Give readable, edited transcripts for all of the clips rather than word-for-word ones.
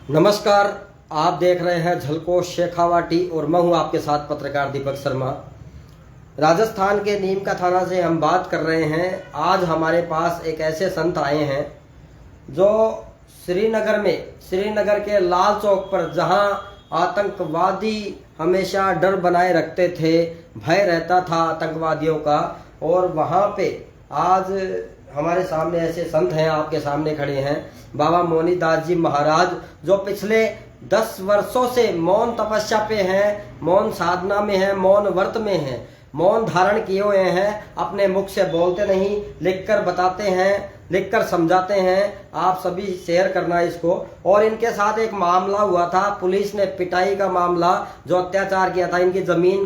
नमस्कार, आप देख रहे हैं झलको शेखावाटी और मैं हूं आपके साथ पत्रकार दीपक शर्मा। राजस्थान के नीम का थाना से हम बात कर रहे हैं। आज हमारे पास एक ऐसे संत आए हैं जो श्रीनगर के लाल चौक पर, जहां आतंकवादी हमेशा डर बनाए रखते थे, भय रहता था आतंकवादियों का, और वहां पे आज हमारे सामने ऐसे संत हैं, आपके सामने खड़े हैं बाबा मोनीदास जी महाराज, जो पिछले 10 वर्षों से मौन तपस्या पे हैं, मौन साधना में हैं, मौन व्रत में हैं, मौन धारण किए हुए हैं। अपने मुख से बोलते नहीं, लिखकर बताते हैं, लिखकर समझाते हैं। आप सभी शेयर करना इसको। और इनके साथ एक मामला हुआ था, पुलिस ने पिटाई का मामला, जो अत्याचार किया था, इनकी जमीन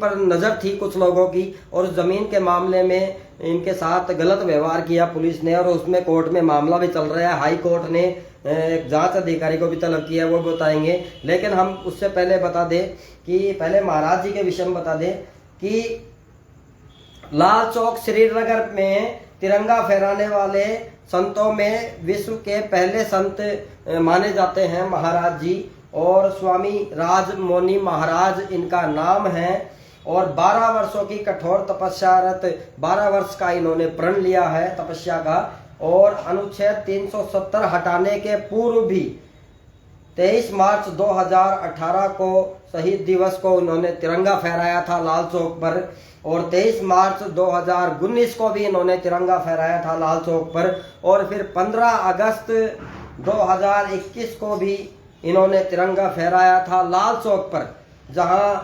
पर नजर थी कुछ लोगों की, और उस जमीन के मामले में इनके साथ गलत व्यवहार किया पुलिस ने, और उसमें कोर्ट में मामला भी चल रहा है। हाई कोर्ट ने एक जांच अधिकारी को भी तलब किया, वो बताएंगे। लेकिन हम उससे पहले बता दें कि पहले महाराज जी के विषय में बता दें कि लाल चौक श्रीनगर में तिरंगा फहराने वाले संतों में विश्व के पहले संत माने जाते हैं महाराज जी, और स्वामी राजमौनी महाराज इनका नाम है। और 12 वर्षों की कठोर तपस्यारत, 12 वर्ष का इन्होंने प्रण लिया है तपस्या का। और अनुच्छेद 370 हटाने के पूर्व भी 23 मार्च 2018 को शहीद दिवस को उन्होंने तिरंगा फहराया था लाल चौक पर, और 23 मार्च 2019 को भी इन्होंने तिरंगा फहराया था लाल चौक पर, और फिर 15 अगस्त 2021 को भी इन्होंने तिरंगा फहराया था लाल चौक पर, जहां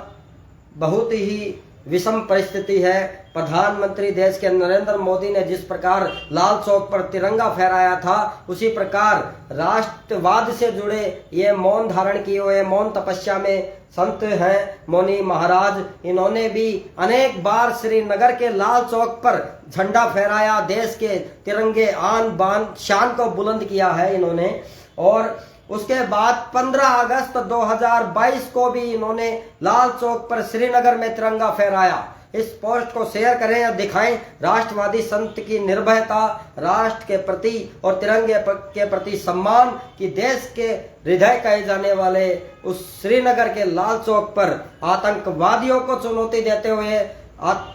बहुत ही विषम परिस्थिति है। प्रधानमंत्री देश के नरेंद्र मोदी ने जिस प्रकार लाल चौक पर तिरंगा फहराया था, उसी प्रकार राष्ट्रवाद से जुड़े ये मौन धारण किए हुए, मौन तपस्या में संत हैं मौनी महाराज। इन्होंने भी अनेक बार श्रीनगर के लाल चौक पर झंडा फहराया, देश के तिरंगे आन बान शान को बुलंद किया है इन्होंने। और उसके बाद 15 अगस्त 2022 को भी इन्होंने लाल चौक पर श्रीनगर में तिरंगा फहराया। इस पोस्ट को शेयर करें और दिखाएं राष्ट्रवादी संत की निर्भयता, राष्ट्र के प्रति और तिरंगे के प्रति सम्मान, कि देश के हृदय कहे जाने वाले उस श्रीनगर के लाल चौक पर आतंकवादियों को चुनौती देते हुए,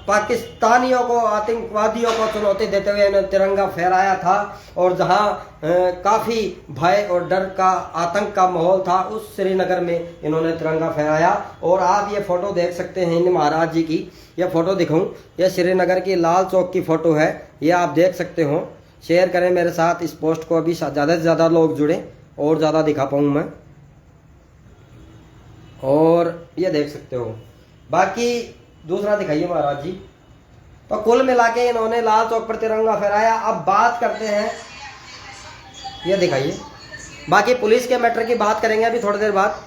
पाकिस्तानियों को, आतंकवादियों को चुनौती देते हुए इन्होंने तिरंगा फहराया था। और जहां काफी भय और डर का, आतंक का माहौल था, उस श्रीनगर में इन्होंने तिरंगा फहराया। और आप ये फोटो देख सकते हैं इन महाराज जी की, ये फोटो दिखाऊं, ये श्रीनगर की लाल चौक की फोटो है, ये आप देख सकते हो। शेयर करें मेरे साथ इस पोस्ट को, अभी ज्यादा से ज्यादा लोग जुड़े और ज्यादा दिखा पाऊं मैं। और ये देख सकते हो। बाकी दूसरा दिखाइए महाराज जी। तो कुल मिला के इन्होंने लाल चौक पर तिरंगा फहराया। अब बात करते हैं, ये दिखाइए। बाकी पुलिस के मैटर की बात करेंगे अभी थोड़ी देर बाद।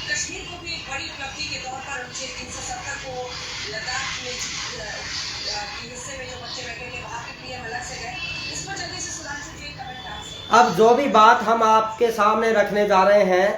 कश्मीर को भी एक बड़ी उपलब्धि के तौर पर अनुच्छेद 370 को लद्दाख में हिस्से में जो बच्चे बैठे थे वहां पे पीएम अलग से गए। इस पर जल्दी से सुधांशु जी कमेंट आपसे। अब जो भी बात हम आपके सामने रखने जा रहे हैं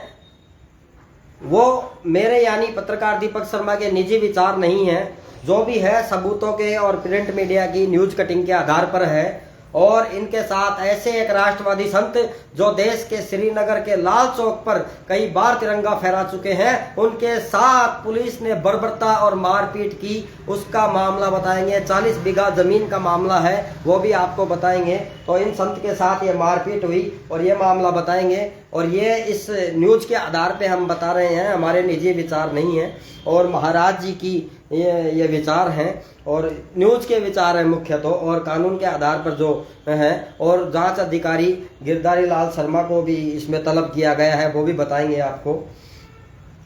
वो मेरे यानी पत्रकार दीपक शर्मा के निजी विचार नहीं है। जो भी है सबूतों के और प्रिंट मीडिया की न्यूज कटिंग के आधार पर है। और इनके साथ ऐसे एक राष्ट्रवादी संत जो देश के श्रीनगर के लाल चौक पर कई बार तिरंगा फहरा चुके हैं, उनके साथ पुलिस ने बर्बरता और मारपीट की, उसका मामला बताएंगे। 40 बीघा जमीन का मामला है, वो भी आपको बताएंगे। तो इन संत के साथ ये मारपीट हुई और ये मामला बताएंगे। और ये इस न्यूज के आधार पे हम बता रहे हैं, हमारे निजी विचार नहीं है। और महाराज जी की ये विचार हैं और न्यूज के विचार हैं मुख्य तो, और कानून के आधार पर जो है। और जांच अधिकारी गिरधारी लाल शर्मा को भी इसमें तलब किया गया है, वो भी बताएंगे आपको।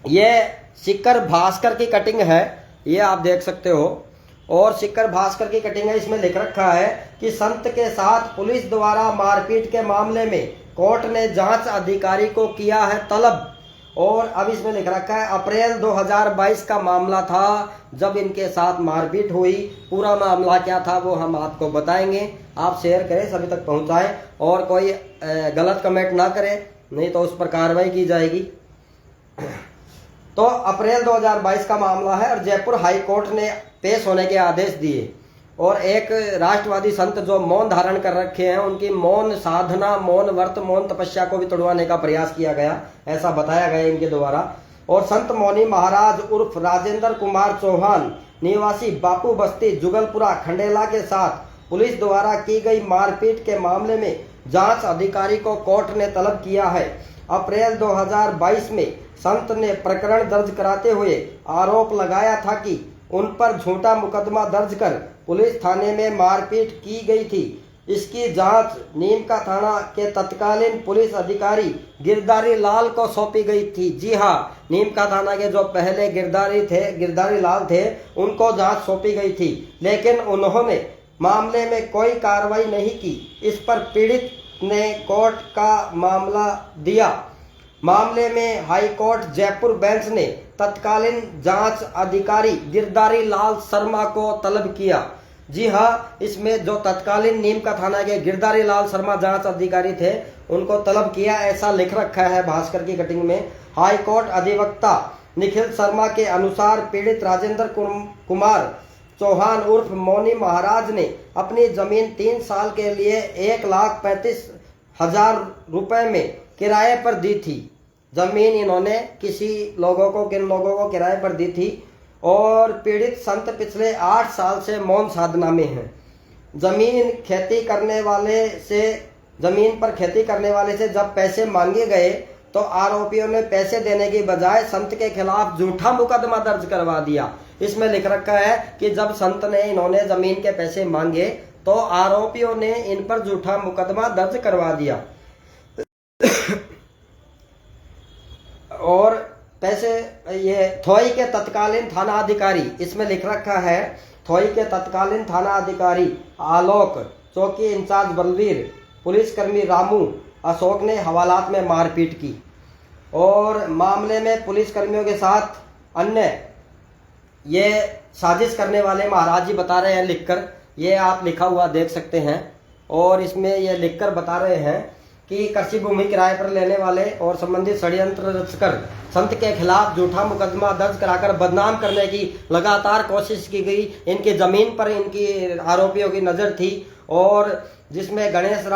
ये शिखर भास्कर की कटिंग है, ये आप देख सकते हो। और शिखर भास्कर की कटिंग है, इसमें लिख रखा है कि संत के साथ पुलिस द्वारा मारपीट के मामले में कोर्ट ने जांच अधिकारी को किया है तलब। और अब इसमें लिख रखा है अप्रैल 2022 का मामला था जब इनके साथ मारपीट हुई। पूरा मामला क्या था वो हम आपको बताएंगे। आप शेयर करें, सभी तक पहुंचाएं और कोई गलत कमेंट ना करें, नहीं तो उस पर कार्रवाई की जाएगी। तो अप्रैल 2022 का मामला है और जयपुर हाई कोर्ट ने पेश होने के आदेश दिए और एक राष्ट्रवादी संत जो मौन धारण कर रखे हैं उनकी मौन साधना, मौन व्रत, मौन तपस्या को भी तोड़वाने का प्रयास किया गया, ऐसा बताया गया इनके द्वारा। और संत मौनी महाराज उर्फ राजेंद्र कुमार चौहान निवासी बापू बस्ती जुगलपुरा खंडेला के साथ पुलिस द्वारा की गई मारपीट के मामले में जांच अधिकारी को कोर्ट ने तलब किया है। अप्रैल 2022 में संत ने प्रकरण दर्ज कराते हुए आरोप लगाया था कि उन पर झूठा मुकदमा दर्ज कर पुलिस थाने में मारपीट की गई थी। इसकी जांच नीमका थाना के तत्कालीन पुलिस अधिकारी गिरधारी लाल को सौंपी गई थी। जी हां, नीमका थाना के जो पहले गिरधारी लाल थे, उनको जांच सौंपी गई थी, लेकिन उन्होंने मामले में कोई कार्रवाई नहीं की। इस पर पीड़ित ने कोर्ट का मामला दिया। मामले में हाई कोर्ट जयपुर बेंच ने तत्कालीन जांच अधिकारी गिरधारी लाल शर्मा को तलब किया। जी हां, इसमें जो तत्कालीन नीमका थाना के गिरधारी लाल शर्मा जांच अधिकारी थे उनको तलब किया, ऐसा लिख रखा है भास्कर की कटिंग में। हाई कोर्ट अधिवक्ता निखिल शर्मा के अनुसार पीड़ित राजेंद्र कुमार चौहान उर्फ मौनी महाराज ने अपनी जमीन 3 साल के लिए 1,35,000 रुपए में किराए पर दी थी। जमीन इन्होंने किन लोगों को किराए पर दी थी और पीड़ित संत पिछले 8 साल से मौन साधना में हैं। जमीन पर खेती करने वाले से जब पैसे मांगे गए तो आरोपियों ने पैसे देने की बजाय संत के खिलाफ झूठा मुकदमा दर्ज करवा दिया। इसमें लिख रखा है कि जब संत ने इन्होंने जमीन के पैसे मांगे तो आरोपियों ने इन पर झूठा मुकदमा दर्ज करवा दिया और पैसे ये थोई के तत्कालीन थाना अधिकारी, इसमें लिख रखा है थोई के तत्कालीन थाना अधिकारी आलोक, चौकी इंचार्ज बलवीर, पुलिसकर्मी रामू, अशोक ने हवालात में मारपीट की। और मामले में पुलिसकर्मियों के साथ अन्य ये साजिश करने वाले महाराज जी बता रहे हैं लिखकर, ये आप लिखा हुआ देख सकते हैं। और इसमें ये लिखकर बता रहे हैं कि कृषि भूमि किराए पर लेने वाले और संबंधित षड्यंत्र रचकर संत के खिलाफ झूठा मुकदमा दर्ज कराकर बदनाम करने की लगातार कोशिश की गई। इनकी जमीन पर इनकी आरोपियों की नजर थी और जिसमें गणेश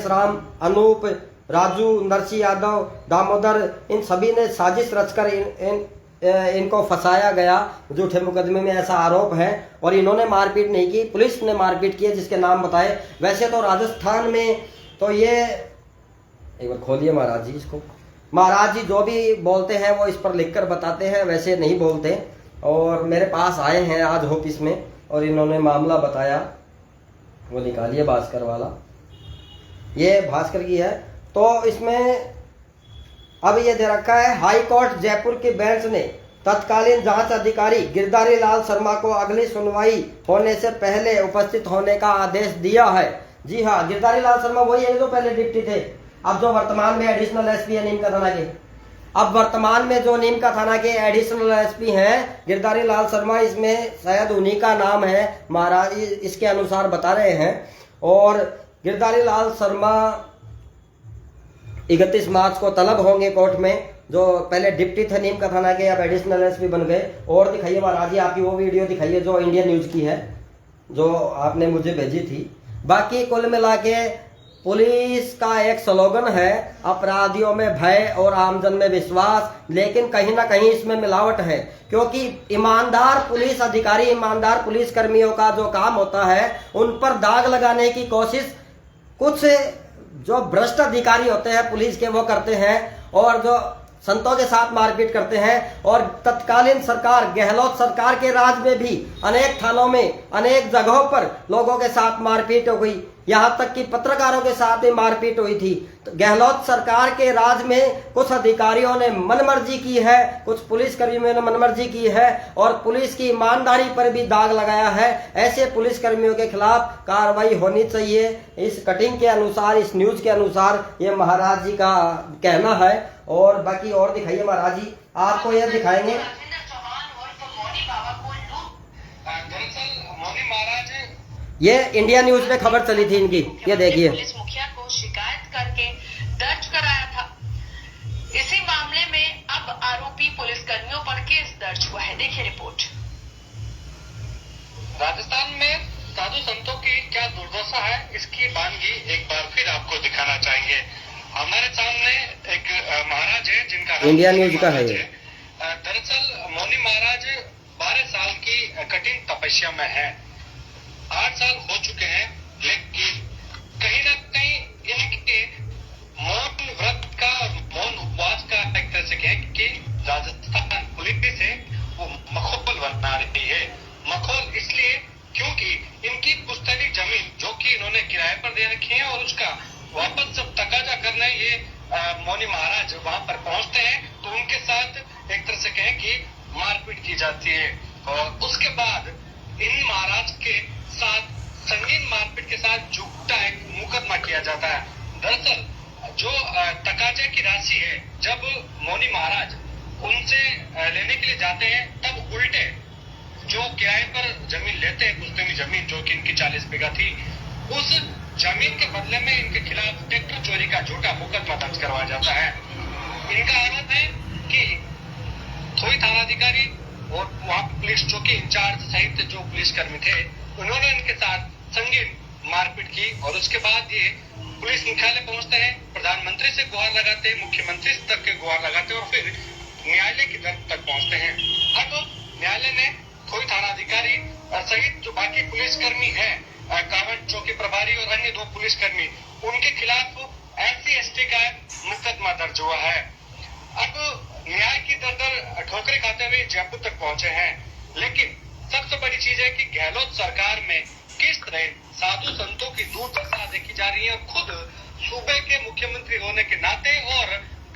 राम, अनूप, राजू, नरसी यादव, दामोदर, इन सभी ने साजिश रचकर इनको फंसाया गया झूठे मुकदमे में, ऐसा आरोप है। और इन्होंने मारपीट नहीं की, पुलिस ने मारपीट की है जिसके नाम बताए। वैसे तो राजस्थान में तो ये, एक बार खोलिए महाराज जी इसको, महाराज जी जो भी बोलते हैं वो इस पर लिखकर बताते हैं, वैसे नहीं बोलते। और मेरे पास आए हैं आज ऑफिस में और इन्होंने मामला बताया, वो निकालिए भास्कर वाला, ये भास्कर की है। तो इसमें अब ये दे रखा है हाई कोर्ट जयपुर के बेंच ने तत्कालीन जांच अधिकारी गिरधारी लाल शर्मा को अगली सुनवाई होने से पहले उपस्थित होने का आदेश दिया है। जी हाँ, गिरधारी लाल शर्मा वही है जो पहले डिप्टी थे, अब जो वर्तमान में एडिशनल एसपी है नीमका थाना के। अब वर्तमान में जो नीमका थाना के एडिशनल एसपी हैं गिरधारी लाल शर्मा, इसमें शायद उन्हीं का नाम है महाराज, इसके अनुसार बता रहे हैं। और गिरधारी लाल शर्मा 31 मार्च को तलब होंगे कोर्ट में, जो पहले डिप्टी थे नीमका थाना के, अब एडिशनल एसपी बन गए। और दिखाइए महाराज जी, आपकी वो वीडियो दिखाइए जो इंडियन न्यूज की है, जो आपने मुझे भेजी थी। बाकी कुल मिला के पुलिस का एक स्लोगन है, अपराधियों में भय और आमजन में विश्वास, लेकिन कहीं ना कहीं इसमें मिलावट है, क्योंकि ईमानदार पुलिस अधिकारी, ईमानदार पुलिस कर्मियों का जो काम होता है उन पर दाग लगाने की कोशिश कुछ जो भ्रष्ट अधिकारी होते हैं पुलिस के वो करते हैं, और जो संतों के साथ मारपीट करते हैं। और तत्कालीन सरकार, गहलोत सरकार के राज में भी अनेक थानों में, अनेक जगहों पर लोगों के साथ मारपीट हो गई। यहाँ तक कि पत्रकारों के साथ भी मारपीट हुई थी। तो गहलोत सरकार के राज में कुछ अधिकारियों ने मनमर्जी की है, कुछ पुलिस कर्मियों ने मनमर्जी की है और पुलिस की ईमानदारी पर भी दाग लगाया है। ऐसे पुलिस कर्मियों के खिलाफ कार्रवाई होनी चाहिए। इस कटिंग के अनुसार, इस न्यूज के अनुसार ये महाराज जी का कहना है। और बाकी और दिखाइए महाराज जी, आपको यह दिखाएंगे। ये इंडिया न्यूज पे खबर चली थी इनकी, ये देखिए। पुलिस मुखिया को शिकायत करके दर्ज कराया था। इसी मामले में अब आरोपी पुलिस कर्मियों पर केस दर्ज हुआ है। देखिए रिपोर्ट। राजस्थान में साधु संतों की क्या दुर्दशा है, इसकी वानगी एक बार फिर आपको दिखाना चाहेंगे। हमारे सामने एक महाराज है जिनका इंडिया न्यूज का है ये। दरअसल मौनी महाराज 12 साल की कठिन तपस्या में है। 8 साल हो चुके हैं, लेकिन कहीं ना कहीं इनके मौन व्रत का, मौन उपवास का एक तरह से कहें कि राजस्थान पुलिस से वो मखौल बना रही है। मखौल इसलिए क्योंकि इनकी पुश्तैनी जमीन जो कि इन्होंने किराए पर दे रखी है और उसका वापस जब तकाजा करने ये मौनी महाराज वहां पर पहुंचते हैं तो उनके साथ एक तरह से कहें कि मारपीट की जाती है। और उसके बाद इन महाराज के साथ संगीन मारपीट के साथ झूठा एक मुकदमा किया जाता है। दरअसल जो तकाजे की राशि है, जब मौनी महाराज उनसे लेने के लिए जाते हैं तब उल्टे जो किराए पर जमीन लेते हैं, पुश्तैनी जमीन जो कि इनकी 40 बीघा थी, उस जमीन के बदले में इनके खिलाफ ट्रैक्टर चोरी का झूठा मुकदमा दर्ज करवाया जाता है। इनका आरोप है कि थोई थानाधिकारी और वहाँ पुलिस चौकी इंचार्ज सहित जो पुलिसकर्मी थे, उन्होंने इनके साथ संगीन मारपीट की और उसके बाद ये पुलिस मुख्यालय पहुंचते हैं, प्रधानमंत्री से गुहार लगाते हैं, मुख्यमंत्री तक के गुहार लगाते हैं और फिर न्यायालय की दर तक पहुंचते हैं। अब न्यायालय ने थोई थानाधिकारी सहित जो बाकी पुलिसकर्मी हैं, कांवड़ चौकी प्रभारी और अन्य 2 पुलिसकर्मी, उनके खिलाफ SC/ST का मुकदमा दर्ज हुआ है। अब न्याय की दर ठोकरे खाते हुए जयपुर तक पहुंचे हैं, लेकिन सबसे बड़ी चीज है कि गहलोत सरकार में किस तरह साधु संतों की दुर्दशा देखी जा रही है। और खुद सूबे के मुख्यमंत्री होने के नाते और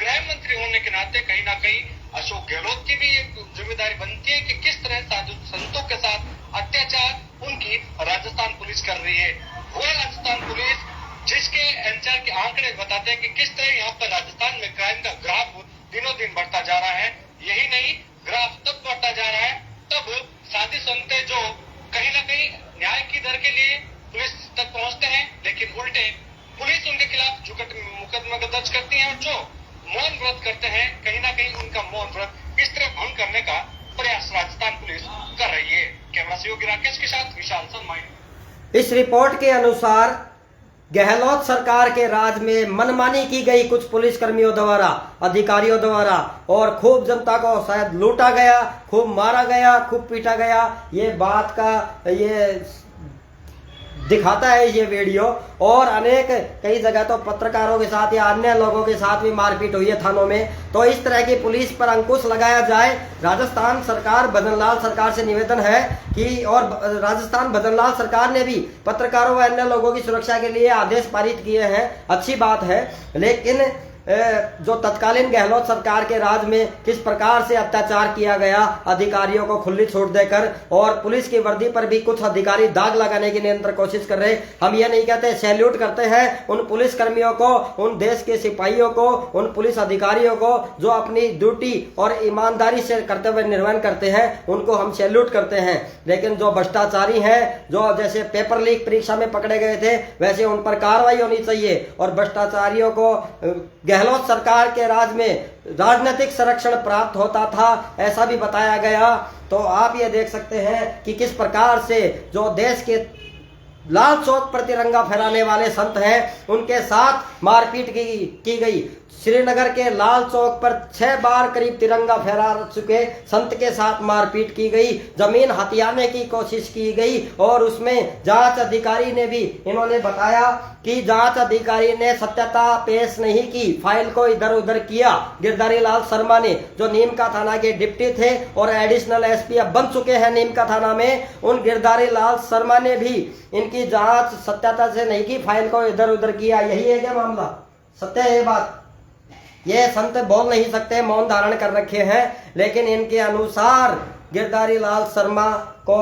गृह मंत्री होने के नाते कहीं ना कहीं अशोक गहलोत की भी एक जिम्मेदारी बनती है कि किस तरह साधु संतों के साथ अत्याचार उनकी राजस्थान पुलिस कर रही है। वो राजस्थान पुलिस जिसके एनसीआर के आंकड़े बताते हैं कि किस तरह यहाँ पर राजस्थान में क्राइम का ग्राफ दिनों दिन बढ़ता जा रहा है। यही नहीं, ग्राफ तब बढ़ता जा रहा है तब साधु संत जो कहीं ना कहीं न्याय की दर के लिए पुलिस तक पहुंचते हैं, लेकिन उल्टे पुलिस उनके खिलाफ झूठा मुकदमा दर्ज करती है और जो मौन व्रत करते हैं, कहीं ना कहीं उनका मौन व्रत इस तरह भंग करने का प्रयास राजस्थान पुलिस कर रही है। कैमरा सहयोगी राकेश के साथ विशाल शर्मा। इस रिपोर्ट के अनुसार गहलोत सरकार के राज में मनमानी की गई कुछ पुलिसकर्मियों द्वारा, अधिकारियों द्वारा, और खूब जनता को शायद लूटा गया, खूब मारा गया, खूब पीटा गया। ये बात का ये दिखाता है ये वीडियो। और अनेक कई जगह तो पत्रकारों के साथ या अन्य लोगों के साथ भी मारपीट हुई है थानों में। तो इस तरह की पुलिस पर अंकुश लगाया जाए। राजस्थान सरकार, भजनलाल सरकार से निवेदन है कि, और राजस्थान भजनलाल सरकार ने भी पत्रकारों व अन्य लोगों की सुरक्षा के लिए आदेश पारित किए हैं, अच्छी बात है। लेकिन जो तत्कालीन गहलोत सरकार के राज में किस प्रकार से अत्याचार किया गया, अधिकारियों को खुली छूट देकर, और पुलिस की वर्दी पर भी कुछ अधिकारी दाग लगाने की निरंतर कोशिश कर रहे। हम ये नहीं कहते, सैल्यूट करते हैं उन पुलिस कर्मियों को, उन देश के सिपाहियों को, उन पुलिस अधिकारियों को जो अपनी ड्यूटी और ईमानदारी से कर्तव्य निर्वहन करते हैं, उनको हम सैल्यूट करते हैं। लेकिन जो भ्रष्टाचारी हैं, जो जैसे पेपर लीक परीक्षा में पकड़े गए थे, वैसे उन पर कार्रवाई होनी चाहिए। और भ्रष्टाचारियों को गहलोत सरकार के राज में राजनीतिक संरक्षण प्राप्त होता था, ऐसा भी बताया गया। तो आप ये देख सकते हैं कि किस प्रकार से जो देश के लाल चौक पर तिरंगा फहराने वाले संत हैं, उनके साथ मारपीट की गई। श्रीनगर के लाल चौक पर 6 बार करीब तिरंगा फहरा चुके संत के साथ मारपीट की गई, जमीन हथियाने की कोशिश की गई। और उसमें जांच अधिकारी ने भी, इन्होंने बताया कि जांच अधिकारी ने सत्यता पेश नहीं की, फाइल को इधर उधर किया। गिरधारी लाल शर्मा ने, जो नीमका थाना के डिप्टी थे और एडिशनल एसपी अब बन चुके हैं नीमका थाना में, उन गिरधारी लाल शर्मा ने भी इनके इनकी जांच सत्यता से नहीं की, फाइल को इधर उधर किया, यही है क्या मामला? सत्य है ये बात? ये संत बोल नहीं सकते, मौन धारण कर रखे हैं, लेकिन इनके अनुसार गिरधारी लाल शर्मा को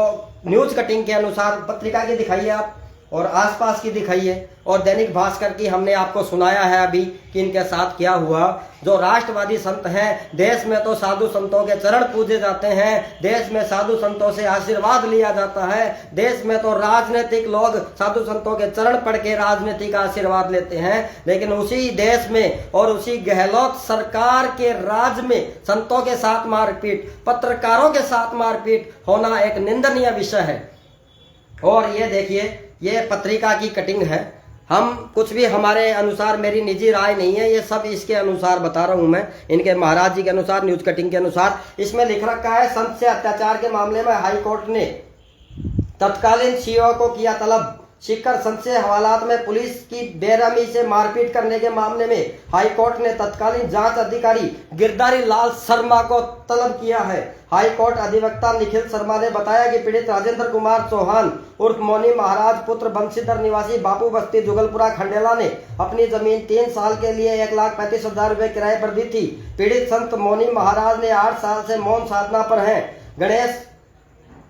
न्यूज कटिंग के अनुसार पत्रिका की दिखाइए आप, और आसपास की दिखाइए, और दैनिक भास्कर की हमने आपको सुनाया है अभी कि इनके साथ क्या हुआ। जो राष्ट्रवादी संत हैं, देश में तो साधु संतों के चरण पूजे जाते हैं, देश में साधु संतों से आशीर्वाद लिया जाता है, देश में तो राजनीतिक लोग साधु संतों के चरण पढ़ के राजनीतिक आशीर्वाद लेते हैं, लेकिन उसी देश में और उसी गहलोत सरकार के राज में संतों के साथ मारपीट, पत्रकारों के साथ मारपीट होना एक निंदनीय विषय है। और ये देखिए, ये पत्रिका की कटिंग है, हम कुछ भी हमारे अनुसार, मेरी निजी राय नहीं है, ये सब इसके अनुसार बता रहा हूं मैं, इनके महाराज जी के अनुसार, न्यूज कटिंग के अनुसार। इसमें लिख रखा है, संत से अत्याचार के मामले में हाई कोर्ट ने तत्कालीन सीओ को किया तलब। सीकर संत से हवालात में पुलिस की बेरहमी से मारपीट करने के मामले में हाई कोर्ट ने तत्कालीन जांच अधिकारी गिरधारी लाल शर्मा को तलब किया है। हाई कोर्ट अधिवक्ता निखिल शर्मा ने बताया कि पीड़ित राजेंद्र कुमार चौहान उर्फ मौनी महाराज पुत्र बंशीधर निवासी बापू बस्ती जुगलपुरा खंडेला ने अपनी जमीन 3 साल के लिए 1,35,000 रुपए किराए पर दी थी। पीड़ित संत मौनी महाराज ने 8 साल से मौन साधना पर हैं।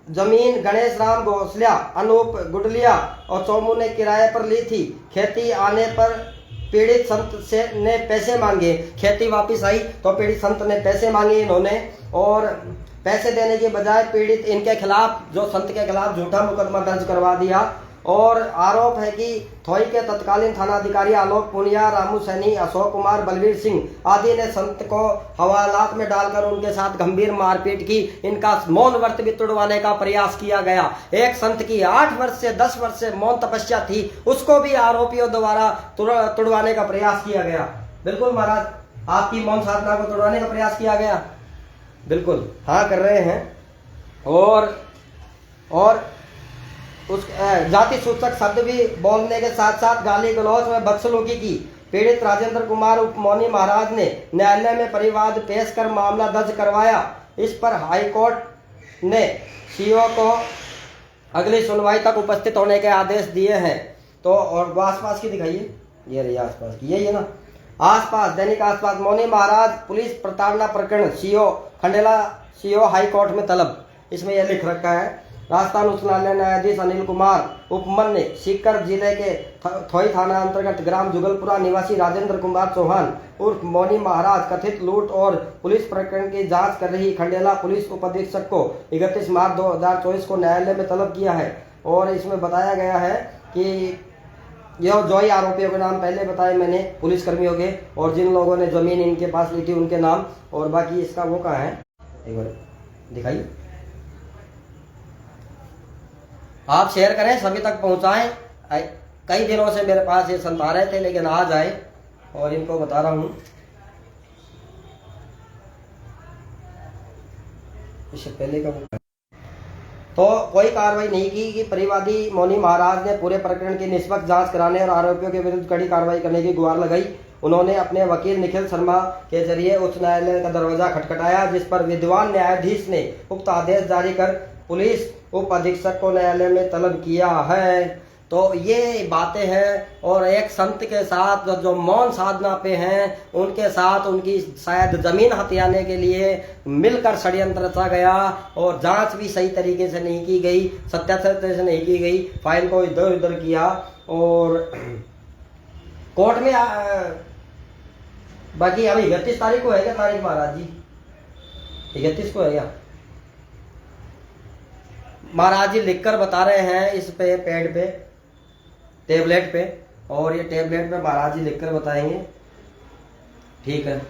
जमीन गणेश राम घोसलिया, अनूप गुडलिया और सोमू ने किराए पर ली थी। खेती आने पर पीड़ित संत से ने पैसे मांगे, खेती वापस आई तो पीड़ित संत ने पैसे मांगे इन्होंने, और पैसे देने के बजाय पीड़ित इनके खिलाफ, जो संत के खिलाफ झूठा मुकदमा दर्ज करवा दिया। और आरोप है कि थोई के तत्कालीन थानाधिकारी आलोक पुनिया, रामू सैनी, अशोक कुमार, बलवीर सिंह आदि ने संत को हवालात में डालकर उनके साथ गंभीर मारपीट की। इनका मौन व्रत भी तुड़वाने का प्रयास किया गया। एक संत की 8 वर्ष से 10 वर्ष से मौन तपस्या थी, उसको भी आरोपियों द्वारा तुड़वाने का प्रयास किया गया। बिल्कुल महाराज, आपकी मौन साधना को तुड़वाने का प्रयास किया गया, बिल्कुल हाँ कर रहे हैं। और उस जाति सूचक शब्द भी बोलने के साथ साथ गाली गलौज में बदसलूकी की। पीड़ित राजेंद्र कुमार उप मौनी महाराज ने न्यायालय में परिवाद पेश कर मामला दर्ज करवाया। इस पर हाई कोर्ट ने सीओ को अगली सुनवाई तक उपस्थित होने के आदेश दिए हैं। तो और आसपास की दिखाइए, ये रही आसपास की, यही है ना आसपास, दैनिक आसपास। मौनी महाराज पुलिस प्रताड़ना प्रकरण, CO Khandela, CO high court में तलब। इसमें यह लिख रखा है, राजस्थान उच्च न्यायालय न्यायाधीश अनिल कुमार उपमन ने सीकर जिले के थोई थाना अंतर्गत ग्राम जुगलपुरा निवासी राजेंद्र कुमार चौहान उर्फ मौनी महाराज कथित लूट और पुलिस प्रकरण की जांच कर रही खंडेला पुलिस उप अधीक्षक को 31 मार्च 2024 को न्यायालय में तलब किया है। और इसमें बताया गया है कि यह जो ही आरोपियों के नाम पहले बताए मैंने पुलिस कर्मियों के, और जिन लोगों ने जमीन इनके पास ली थी उनके नाम, और बाकी इसका वो कहाँ है, एक बार दिखाइए, आप शेयर करें, सभी तक पहुंचाएं। कई दिनों से मेरे पास ये संत आ रहे थे, लेकिन आज आए और इनको बता रहा हूं। इससे पहले का तो कोई कार्रवाई नहीं की कि परिवादी मौनी महाराज ने पूरे प्रकरण की निष्पक्ष जांच कराने और आरोपियों के विरुद्ध कड़ी कार्रवाई करने की गुहार लगाई। उन्होंने अपने वकील निखिल शर्मा के जरिए उच्च न्यायालय का दरवाजा खटखटाया, जिस पर विद्वान न्यायाधीश ने उक्त आदेश जारी कर पुलिस उप अधीक्षक को न्यायालय में तलब किया है। तो ये बातें हैं। और एक संत के साथ जो मौन साधना पे हैं, उनके साथ उनकी शायद जमीन हथियाने के लिए मिलकर षड्यंत्र रचा गया, और जांच भी सही तरीके से नहीं की गई, सत्यासत्य से नहीं की गई, फाइल को इधर उधर किया। और कोर्ट में बाकी अभी 31 तारीख को है क्या तारीख महाराज जी? 31 को है क्या? महाराज जी लिखकर बता रहे हैं इस पे पैड पे, टेबलेट पे, और ये टेबलेट पे महाराज जी लिखकर बताएंगे, ठीक है।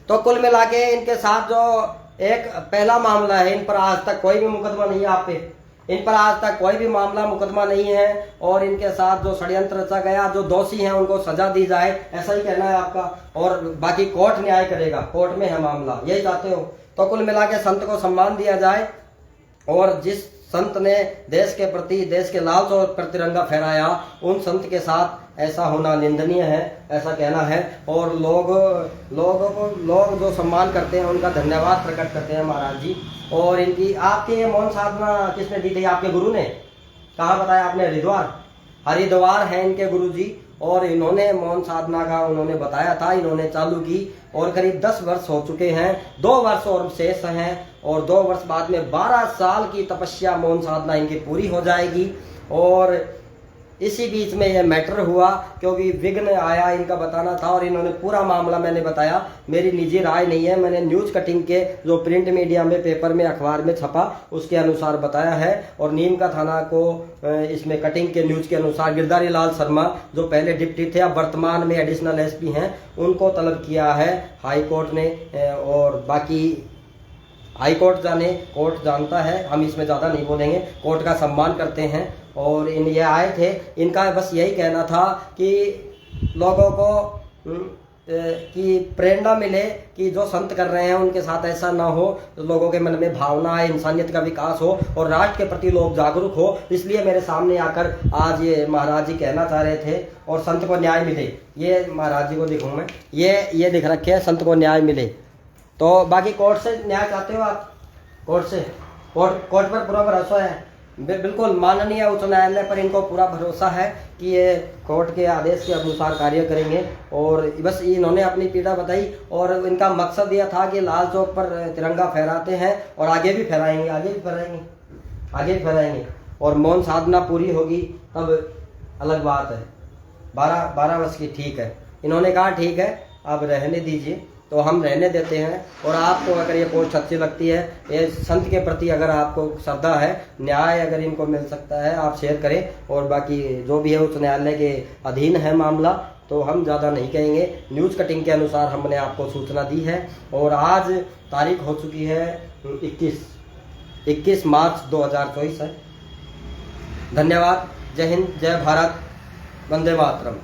तो कुल मिला के इनके साथ जो एक पहला मामला है, इन पर आज तक कोई भी मुकदमा नहीं है, आप पे इन पर आज तक कोई भी मामला मुकदमा नहीं है। और इनके साथ जो षड्यंत्र रचा गया, जो दोषी हैं उनको सजा दी जाए, ऐसा ही कहना है आपका। और बाकी कोर्ट न्याय करेगा, कोर्ट में है मामला, यही चाहते हो। तो कुल मिला के संत को सम्मान दिया जाए, और जिस संत ने देश के प्रति, देश के लाल पर तिरंगा फहराया, उन संत के साथ ऐसा होना निंदनीय है, ऐसा कहना है। और लोग जो सम्मान करते हैं उनका धन्यवाद प्रकट करते हैं महाराज जी। और इनकी आपके ये मौन साधना किसने दी थी? आपके गुरु ने? कहाँ बताया आपने? हरिद्वार हैं इनके गुरुजी, और इन्होंने मौन साधना का उन्होंने बताया था, इन्होंने चालू की और करीब 10 वर्ष हो चुके हैं, 2 वर्ष और शेष हैं, और 2 वर्ष बाद में 12 साल की तपस्या मौन साधना इनकी पूरी हो जाएगी। और इसी बीच में यह मैटर हुआ क्योंकि विघ्न आया, इनका बताना था, और इन्होंने पूरा मामला मैंने बताया, मेरी निजी राय नहीं है, मैंने न्यूज कटिंग के जो प्रिंट मीडिया में, पेपर में, अखबार में छपा उसके अनुसार बताया है। और नीम का थाना को इसमें कटिंग के न्यूज के अनुसार गिरधारी लाल शर्मा जो पहले डिप्टी थे, अब वर्तमान में एडिशनल एसपी हैं, उनको तलब किया है हाई कोर्ट ने। और बाकी हाई कोर्ट जाने, कोर्ट जानता है, हम इसमें ज़्यादा नहीं बोलेंगे, कोर्ट का सम्मान करते हैं। और ये आए थे, इनका बस यही कहना था कि लोगों को कि प्रेरणा मिले कि जो संत कर रहे हैं उनके साथ ऐसा ना हो, लोगों के मन में भावना आए, इंसानियत का विकास हो और राष्ट्र के प्रति लोग जागरूक हो। इसलिए मेरे सामने आकर आज ये महाराज जी कहना चाह रहे थे और संत को न्याय मिले। ये महाराज जी को दिखाऊं मैं, ये दिख रखे है, संत को न्याय मिले। तो बाकी कोर्ट से न्याय चाहते हो आप? कोर्ट से, कोर्ट पर पूरा भरोसा है? बिल्कुल, माननीय उच्च न्यायालय पर इनको पूरा भरोसा है कि ये कोर्ट के आदेश के अनुसार कार्य करेंगे। और बस इन्होंने अपनी पीड़ा बताई और इनका मकसद यह था कि लाल चौक पर तिरंगा फहराते हैं और आगे भी फहराएंगे और मौन साधना पूरी होगी तब अलग बात है। 12 वर्ष की, ठीक है। इन्होंने कहा ठीक है अब रहने दीजिए, तो हम रहने देते हैं। और आपको अगर ये पोस्ट अच्छी लगती है, ये संत के प्रति अगर आपको श्रद्धा है, न्याय अगर इनको मिल सकता है, आप शेयर करें। और बाकी जो भी है उच्च न्यायालय के अधीन है मामला, तो हम ज़्यादा नहीं कहेंगे। न्यूज़ कटिंग के अनुसार हमने आपको सूचना दी है। और आज तारीख हो चुकी है 21 मार्च 2024 है। धन्यवाद। जय हिंद, जय भारत, वंदे मातरम।